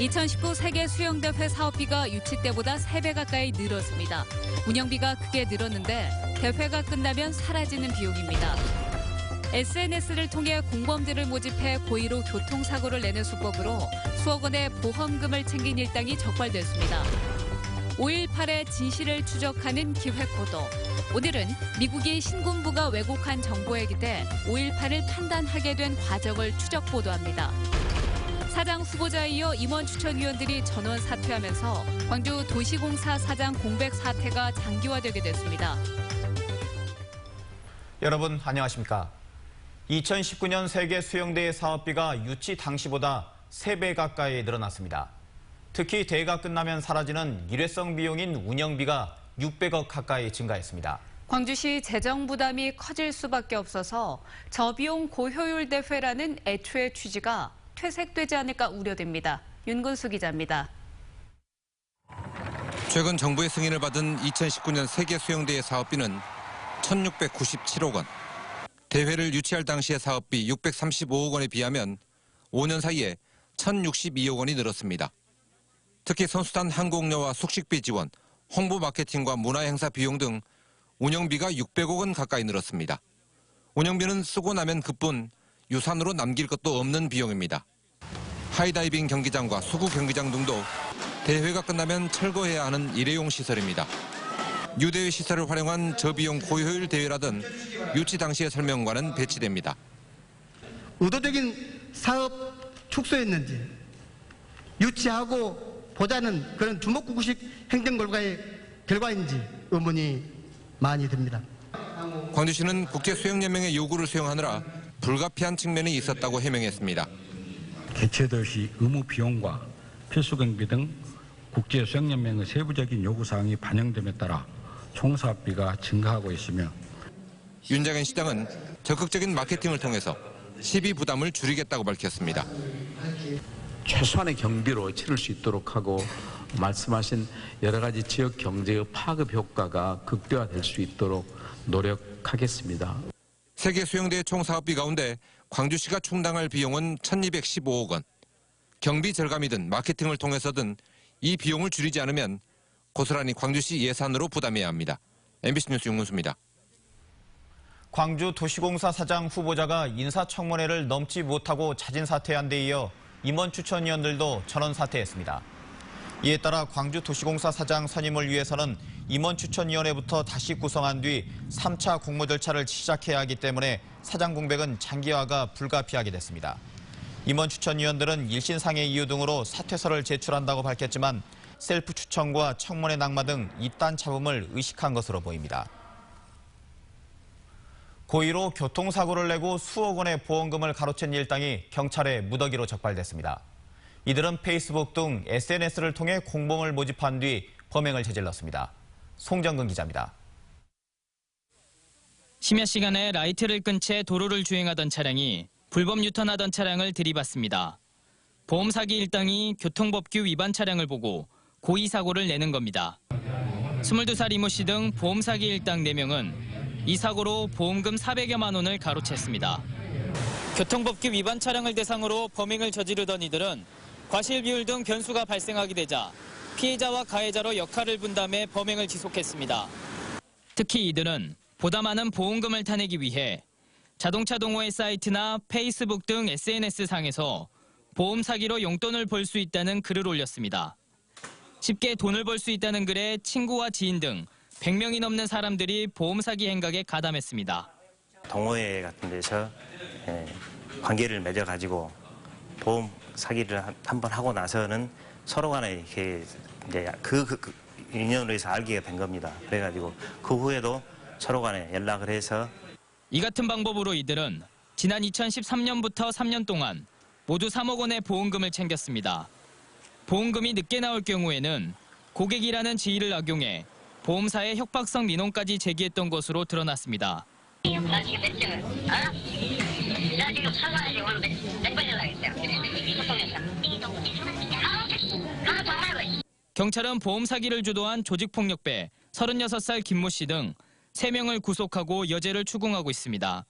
2019 세계 수영대회 사업비가 유치 때보다 3배 가까이 늘었습니다. 운영비가 크게 늘었는데 대회가 끝나면 사라지는 비용입니다. SNS를 통해 공범들을 모집해 고의로 교통사고를 내는 수법으로 수억 원의 보험금을 챙긴 일당이 적발됐습니다. 5.18의 진실을 추적하는 기획보도. 오늘은 미국이 신군부가 왜곡한 정보에 기대 5.18을 판단하게 된 과정을 추적 보도합니다. 사장 후보자에 이어 임원 추천위원들이 전원 사퇴하면서 광주 도시공사 사장 공백 사태가 장기화되게 됐습니다. 여러분 안녕하십니까? 2019년 세계 수영대회 사업비가 유치 당시보다 3배 가까이 늘어났습니다. 특히 대회가 끝나면 사라지는 일회성 비용인 운영비가 600억 가까이 증가했습니다. 광주시 재정 부담이 커질 수밖에 없어서 저비용 고효율 대회라는 애초의 취지가 퇴색되지 않을까 우려됩니다. 윤근수 기자입니다. 최근 정부의 승인을 받은 2019년 세계 수영대회 사업비는 1,697억 원. 대회를 유치할 당시의 사업비 635억 원에 비하면 5년 사이에 1,062억 원이 늘었습니다. 특히 선수단 항공료와 숙식비 지원, 홍보 마케팅과 문화행사 비용 등 운영비가 600억 원 가까이 늘었습니다. 운영비는 쓰고 나면 그뿐 유산으로 남길 것도 없는 비용입니다. 하이다이빙 경기장과 수구 경기장 등도 대회가 끝나면 철거해야 하는 일회용 시설입니다. 유대회 시설을 활용한 저비용 고효율 대회라던 유치 당시의 설명과는 배치됩니다. 의도적인 사업 축소였는지 유치하고 보자는 그런 주먹구구식 행정 결과인지 의문이 많이 듭니다. 광주시는 국제수영연맹의 요구를 수용하느라 불가피한 측면이 있었다고 해명했습니다. 개최도시 의무 비용과 필수 경비 등 국제수영연맹의 세부적인 요구사항이 반영됨에 따라 총 사업비가 증가하고 있으며 윤장현 시장은 적극적인 마케팅을 통해서 시비 부담을 줄이겠다고 밝혔습니다. 최소한의 경비로 치를 수 있도록 하고 말씀하신 여러 가지 지역 경제의 파급 효과가 극대화될 수 있도록 노력하겠습니다. 세계 수영대회 총 사업비 가운데 광주시가 충당할 비용은 1,215억 원. 경비 절감이든 마케팅을 통해서든 이 비용을 줄이지 않으면 고스란히 광주시 예산으로 부담해야 합니다. MBC 뉴스 윤근수입니다. 광주 도시공사 사장 후보자가 인사청문회를 넘지 못하고 자진 사퇴한 데 이어 임원 추천위원들도 전원 사퇴했습니다. 이에 따라 광주 도시공사 사장 선임을 위해서는 임원 추천위원회부터 다시 구성한 뒤 3차 공모 절차를 시작해야 하기 때문에 사장 공백은 장기화가 불가피하게 됐습니다. 임원 추천위원들은 일신상의 이유 등으로 사퇴서를 제출한다고 밝혔지만 셀프 추천과 청문회 낙마 등 이딴 잡음을 의식한 것으로 보입니다. 고의로 교통사고를 내고 수억 원의 보험금을 가로챈 일당이 경찰에 무더기로 적발됐습니다. 이들은 페이스북 등 SNS를 통해 공범을 모집한 뒤 범행을 저질렀습니다. 송정근 기자입니다. 심야 시간에 라이트를 끈 채 도로를 주행하던 차량이 불법 유턴하던 차량을 들이받습니다. 보험 사기 일당이 교통법규 위반 차량을 보고 고의 사고를 내는 겁니다. 22살 이모 씨 등 보험 사기 일당 4명은 이 사고로 보험금 400여만 원을 가로챘습니다. 교통법규 위반 차량을 대상으로 범행을 저지르던 이들은 과실 비율 등 변수가 발생하게 되자 피해자와 가해자로 역할을 분담해 범행을 지속했습니다. 특히 이들은 보다 많은 보험금을 타내기 위해 자동차 동호회 사이트나 페이스북 등 SNS상에서 보험 사기로 용돈을 벌 수 있다는 글을 올렸습니다. 쉽게 돈을 벌 수 있다는 글에 친구와 지인 등 100명이 넘는 사람들이 보험 사기 행각에 가담했습니다. 동호회 같은 데서 관계를 맺어가지고 보험 사기를 한번 하고 나서는 서로 간에 이렇게 이제 그 인연으로 해서 알게 된 겁니다. 그래가지고 그 후에도 서로 간에 연락을 해서 이 같은 방법으로 이들은 지난 2013년부터 3년 동안 모두 3억 원의 보험금을 챙겼습니다. 보험금이 늦게 나올 경우에는 고객이라는 지위를 악용해 보험사에 협박성 민원까지 제기했던 것으로 드러났습니다. 나 지금 몇 층을? 나 지금 사과하려고 오늘 몇 번 연락했어요. 경찰은 보험 사기를 주도한 조직폭력배 36살 김모 씨 등 3명을 구속하고 여죄를 추궁하고 있습니다.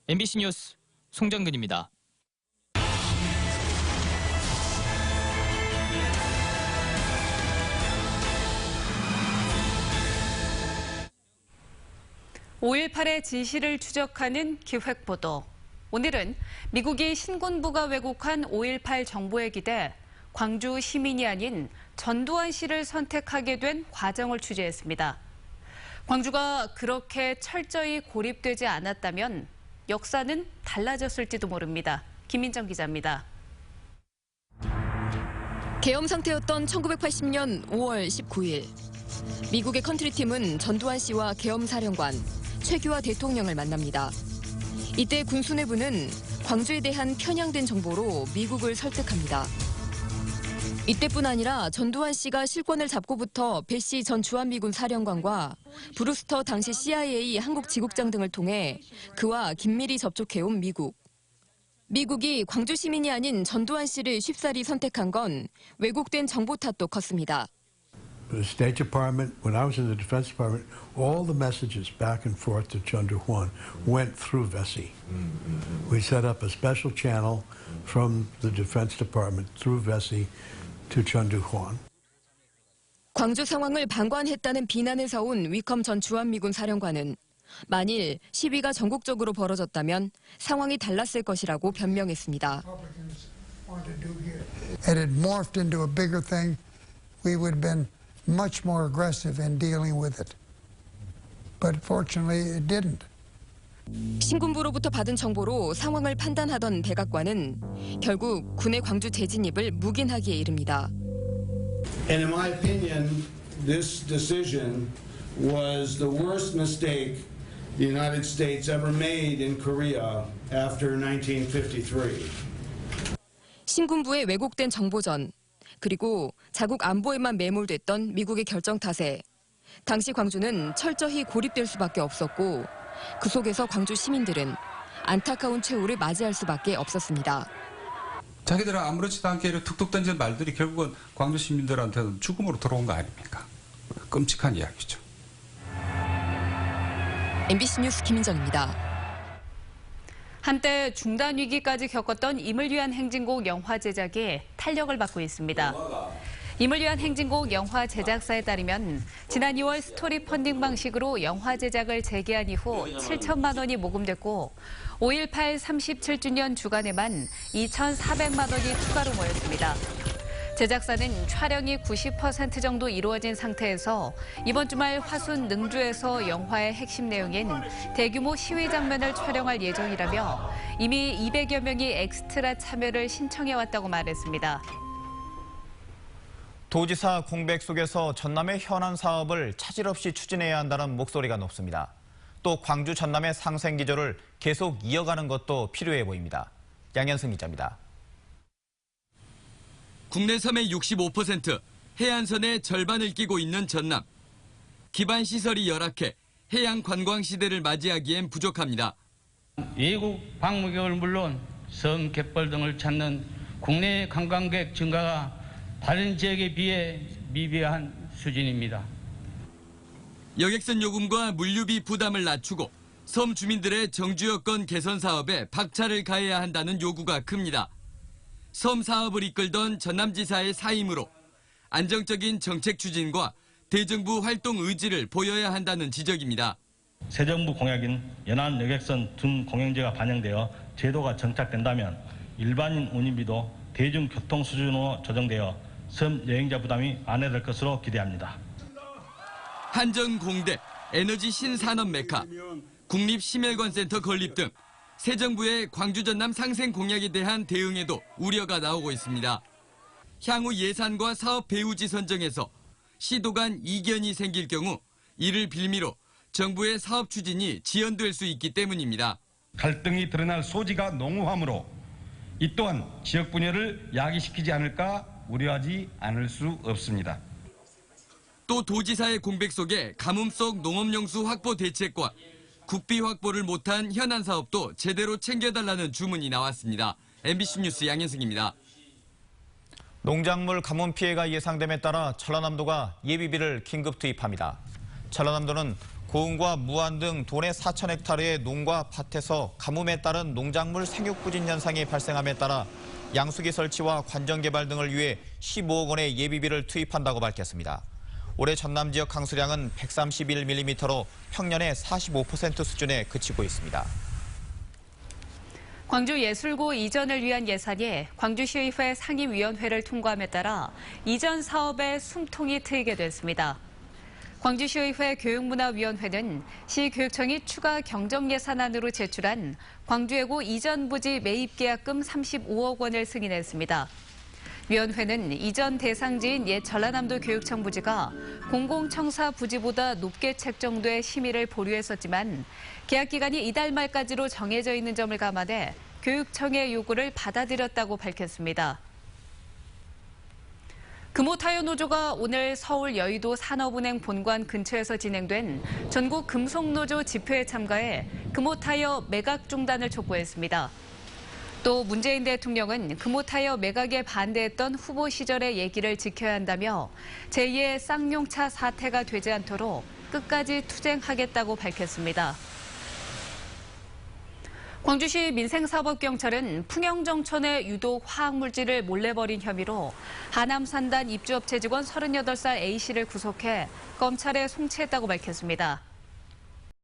MBC 뉴스 송정근입니다. 5.18의 진실을 추적하는 기획보도. 오늘은 미국이 신군부가 왜곡한 5.18 정보에 기대 광주 시민이 아닌 전두환 씨를 선택하게 된 과정을 취재했습니다. 광주가 그렇게 철저히 고립되지 않았다면 역사는 달라졌을지도 모릅니다. 김민정 기자입니다. 계엄 상태였던 1980년 5월 19일. 미국의 컨트리팀은 전두환 씨와 계엄 사령관, 최규하 대통령을 만납니다. 이때 군수뇌부는 광주에 대한 편향된 정보로 미국을 설득합니다. 이때뿐 아니라 전두환 씨가 실권을 잡고부터 배시 전 주한미군 사령관과 브루스터 당시 CIA 한국 지국장 등을 통해 그와 긴밀히 접촉해온 미국. 미국이 광주 시민이 아닌 전두환 씨를 쉽사리 선택한 건 왜곡된 정보 탓도 컸습니다. The State Department, when I was in the Defense Department, all the messages back and forth to Chun Doo-hwan went through Vesey. We set up a special channel from the Defense Department through Vesey to Chun Doo-hwan. 광주 상황을 방관했다는 비난을 사온 위컴 전 주한미군 사령관은 만일 시위가 전국적으로 벌어졌다면 상황이 달랐을 것이라고 변명했습니다. It had morphed into a bigger thing. We would have been much more aggressive in dealing with it. But fortunately, it didn't. 신군부로부터 받은 정보로 상황을 판단하던 백악관은 결국 군의 광주 재진입을 묵인하기에 이릅니다. And in my opinion, this decision was the worst mistake the United States ever made in Korea after 1953. 신군부의 왜곡된 정보전, 그리고 자국 안보에만 매몰됐던 미국의 결정 탓에 당시 광주는 철저히 고립될 수밖에 없었고 그 속에서 광주 시민들은 안타까운 최후를 맞이할 수밖에 없었습니다. 자기들은 아무렇지도 않게 이렇게 툭툭 던진 말들이 결국은 광주 시민들한테는 죽음으로 돌아온 거 아닙니까? 끔찍한 이야기죠. MBC 뉴스 김민정입니다. 한때 중단 위기까지 겪었던 임을 위한 행진곡 영화 제작이 탄력을 받고 있습니다. 임을 위한 행진곡 영화 제작사에 따르면 지난 2월 스토리 펀딩 방식으로 영화 제작을 재개한 이후 7천만 원이 모금됐고 5.18 37주년 주간에만 2,400만 원이 추가로 모였습니다. 제작사는 촬영이 90% 정도 이루어진 상태에서 이번 주말 화순 능주에서 영화의 핵심 내용인 대규모 시위 장면을 촬영할 예정이라며 이미 200여 명이 엑스트라 참여를 신청해왔다고 말했습니다. 도지사 공백 속에서 전남의 현안 사업을 차질 없이 추진해야 한다는 목소리가 높습니다. 또 광주 전남의 상생 기조를 계속 이어가는 것도 필요해 보입니다. 양현승 기자입니다. 국내 섬의 65%, 해안선의 절반을 끼고 있는 전남. 기반 시설이 열악해 해양 관광 시대를 맞이하기엔 부족합니다. 외국 방문객을 물론 섬 갯벌 등을 찾는 국내 관광객 증가가 다른 지역에 비해 미비한 수준입니다. 여객선 요금과 물류비 부담을 낮추고 섬 주민들의 정주 여건 개선 사업에 박차를 가해야 한다는 요구가 큽니다. 섬 사업을 이끌던 전남지사의 사임으로 안정적인 정책 추진과 대정부 활동 의지를 보여야 한다는 지적입니다. 새 정부 공약인 연안 여객선 둔 공영제가 반영되어 제도가 정착된다면 일반인 운임비도 대중교통 수준으로 조정되어 섬 여행자 부담이 완화될 것으로 기대합니다. 한전공대, 에너지 신산업 메카, 국립심혈관센터 건립 등 새 정부의 광주 전남 상생 공약에 대한 대응에도 우려가 나오고 있습니다. 향후 예산과 사업 배후지 선정에서 시도 간 이견이 생길 경우 이를 빌미로 정부의 사업 추진이 지연될 수 있기 때문입니다. 갈등이 드러날 소지가 농후하므로 이 또한 지역 분열을 야기시키지 않을까 우려하지 않을 수 없습니다. 또 도지사의 공백 속에 가뭄 속 농업용수 확보 대책과 국비 확보를 못한 현안 사업도 제대로 챙겨달라는 주문이 나왔습니다. MBC 뉴스 양현승입니다. 농작물 가뭄 피해가 예상됨에 따라 전라남도가 예비비를 긴급 투입합니다. 전라남도는 고흥과 무안 등 도내 4,000헥타르의 농과 밭에서 가뭄에 따른 농작물 생육 부진 현상이 발생함에 따라 양수기 설치와 관정 개발 등을 위해 15억 원의 예비비를 투입한다고 밝혔습니다. 올해 전남 지역 강수량은 131mm로 평년의 45% 수준에 그치고 있습니다. 광주예술고 이전을 위한 예산이 광주시의회 상임위원회를 통과함에 따라 이전 사업에 숨통이 트이게 됐습니다. 광주시의회 교육문화위원회는 시교육청이 추가 경정예산안으로 제출한 광주예고 이전 부지 매입계약금 35억 원을 승인했습니다. 위원회는 이전 대상지인 옛 전라남도 교육청 부지가 공공청사 부지보다 높게 책정돼 심의를 보류했었지만 계약 기간이 이달 말까지로 정해져 있는 점을 감안해 교육청의 요구를 받아들였다고 밝혔습니다. 금호타이어노조가 오늘 서울 여의도 산업은행 본관 근처에서 진행된 전국 금속노조 집회에 참가해 금호타이어 매각 중단을 촉구했습니다. 또 문재인 대통령은 금호타이어 매각에 반대했던 후보 시절의 얘기를 지켜야 한다며 제2의 쌍용차 사태가 되지 않도록 끝까지 투쟁하겠다고 밝혔습니다. 광주시 민생사법경찰은 풍영정천에 유독 화학물질을 몰래 버린 혐의로 하남산단 입주업체 직원 38살 A씨를 구속해 검찰에 송치했다고 밝혔습니다.